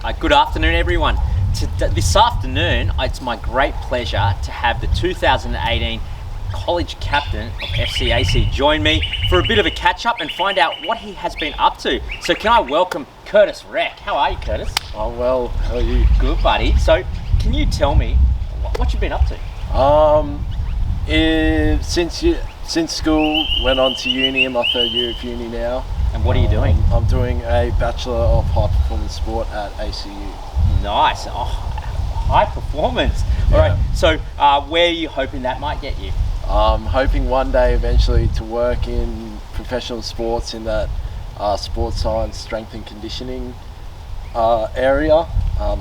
Good afternoon, everyone. This afternoon, it's my great pleasure to have the 2018 college captain of FCAC join me for a bit of a catch-up and find out what he has been up to. So can I welcome Curtis Reck? How are you, Curtis? Oh, well, how are you? Good, buddy. So can you tell me what you've been up to? Since school, went on to uni. I'm my third year of uni now. And what are you doing? I'm doing a Bachelor of High Performance Sport at ACU. Nice. Oh, high performance. All right. So where are you hoping that might get you? I'm hoping one day eventually to work in professional sports in that sports science, strength and conditioning area.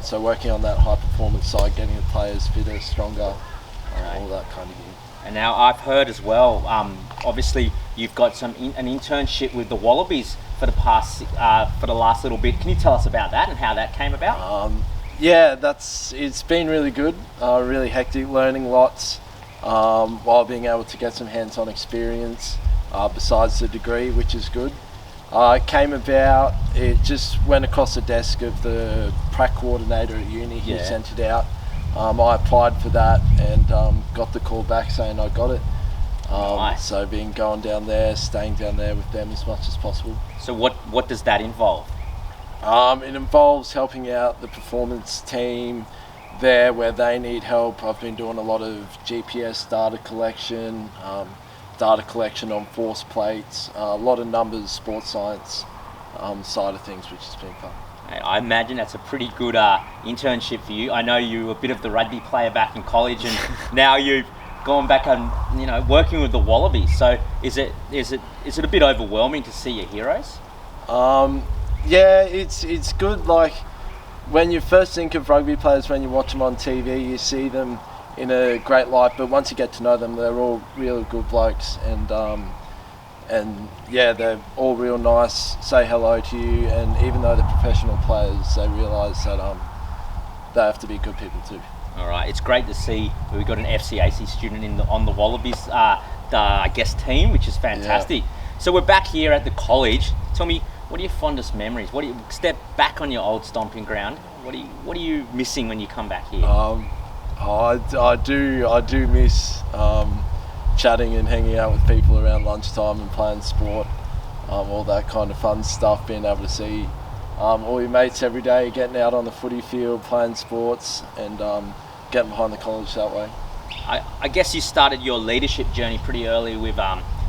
So working on that high performance side, getting the players fitter, stronger, all that kind of thing. And now I've heard as well, obviously you've got an internship with the Wallabies for the last little bit. Can you tell us about that and how that came about? It's been really good, really hectic, learning lots, while being able to get some hands-on experience besides the degree, which is good. It came about, it just went across the desk of the prac coordinator at uni. He sent it out. I applied for that and got the call back saying I got it. Nice. So going down there, staying down there with them as much as possible. So what does that involve? It involves helping out the performance team there where they need help. I've been doing a lot of GPS data collection on force plates, a lot of numbers, sports science side of things, which has been fun. I imagine that's a pretty good internship for you. I know you were a bit of the rugby player back in college, and now you've gone back and working with the Wallabies. So is it a bit overwhelming to see your heroes? It's good. Like when you first think of rugby players, when you watch them on TV, you see them in a great light. But once you get to know them, they're all really good blokes, and they're all real nice, say hello to you, and even though they're professional players, they realise that they have to be good people too. All right, it's great to see we've got an FCAC student on the Wallabies, team, which is fantastic. Yeah. So we're back here at the college. Tell me, what are your fondest memories? Step back on your old stomping ground? What are you missing when you come back here? I do miss chatting and hanging out with people around lunchtime and playing sport, all that kind of fun stuff, being able to see all your mates every day, getting out on the footy field, playing sports, and getting behind the college that way. I guess you started your leadership journey pretty early with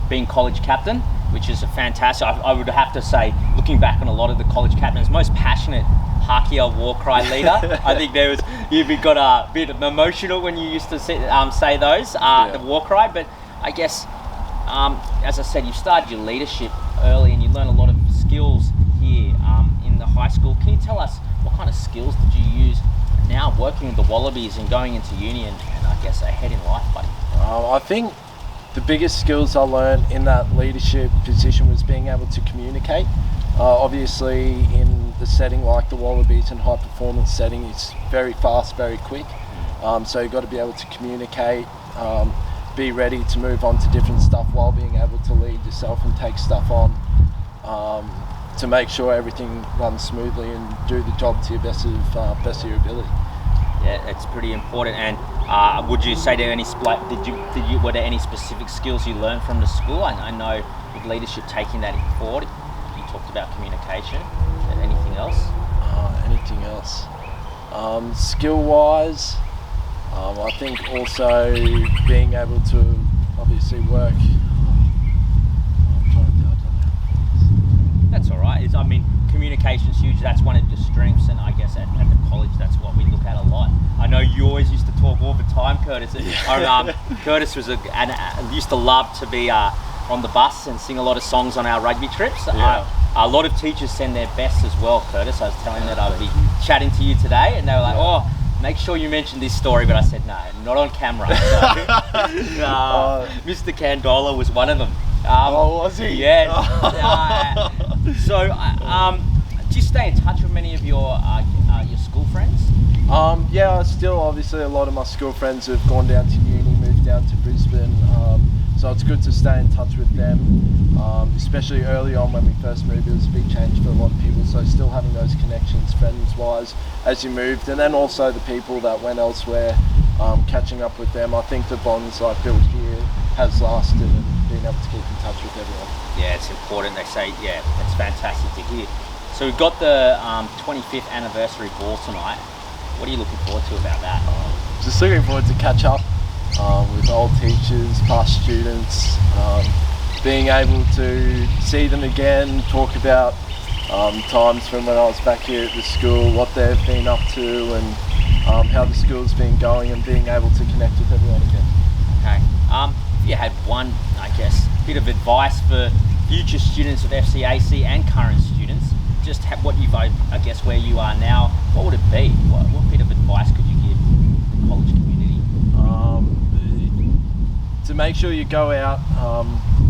being college captain, which is a fantastic. I would have to say, looking back on a lot of the college captains, most passionate Hakia war cry leader. I think you've got a bit emotional when you used to say those, the war cry, but I guess, as I said, you started your leadership early and you learn a lot of skills here in the high school. Can you tell us what kind of skills did you use now working with the Wallabies and going into uni and I guess ahead in life, buddy? I think the biggest skills I learned in that leadership position was being able to communicate. Obviously, in the setting like the Wallabies and high performance setting, it's very fast, very quick. So you've got to be able to communicate, be ready to move on to different stuff while being able to lead yourself and take stuff on to make sure everything runs smoothly and do the job to your best of your ability. Yeah, it's pretty important. And would you say there were there any specific skills you learned from the school? I know with leadership taking that forward, you talked about communication. Anything else? Anything else? Skill-wise, I think also being able to obviously work. That's all right. Communication's huge. That's one of your strengths, and I guess at the college, that's what we look at a lot. I know you always used to talk all the time, Curtis. Curtis used to love to be on the bus and sing a lot of songs on our rugby trips. Yeah. A lot of teachers send their best as well, Curtis. I was telling them that I'd be chatting to you today, and they were like, make sure you mention this story, but I said, no, not on camera. So, Mr. Candola was one of them. Was he? Yeah. So, do you stay in touch with many of your school friends? Still obviously a lot of my school friends have gone down to uni, moved down to Brisbane. So it's good to stay in touch with them, especially early on when we first moved. It was a big change for a lot of people's So still having those connections, friends-wise, as you moved, and then also the people that went elsewhere, catching up with them. I think the bonds I've built here has lasted, and being able to keep in touch with everyone. Yeah, it's important. They say, yeah, that's fantastic to hear. So we've got the 25th anniversary ball tonight. What are you looking forward to about that? Just looking forward to catch up with old teachers, past students, being able to see them again, talk about times from when I was back here at the school, what they've been up to, and how the school's been going, and being able to connect with everyone again. Okay. If you had one, I guess, bit of advice for future students of FCAC and current students, just what you've, I guess, where you are now, what would it be? What bit of advice could you give the college community? To make sure you go out,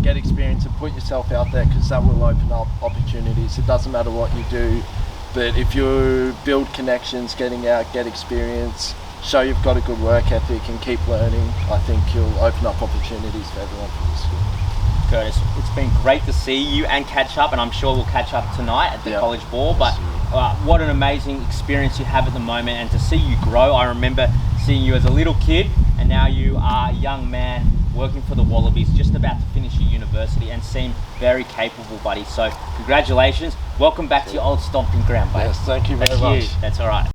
get experience, and put yourself out there, because that will open up opportunities. It doesn't matter what you do, but if you build connections, getting out, get experience, show you've got a good work ethic, and keep learning, I think you'll open up opportunities for everyone from the school. Curtis, it's been great to see you and catch up, and I'm sure we'll catch up tonight at the college ball. But what an amazing experience you have at the moment, and to see you grow. I remember seeing you as a little kid, and now you are a young man working for the Wallabies, just about to finish your university, and seem very capable, buddy. So congratulations. Welcome back to your old stomping ground, buddy. Yes, thank you very much. That's all right.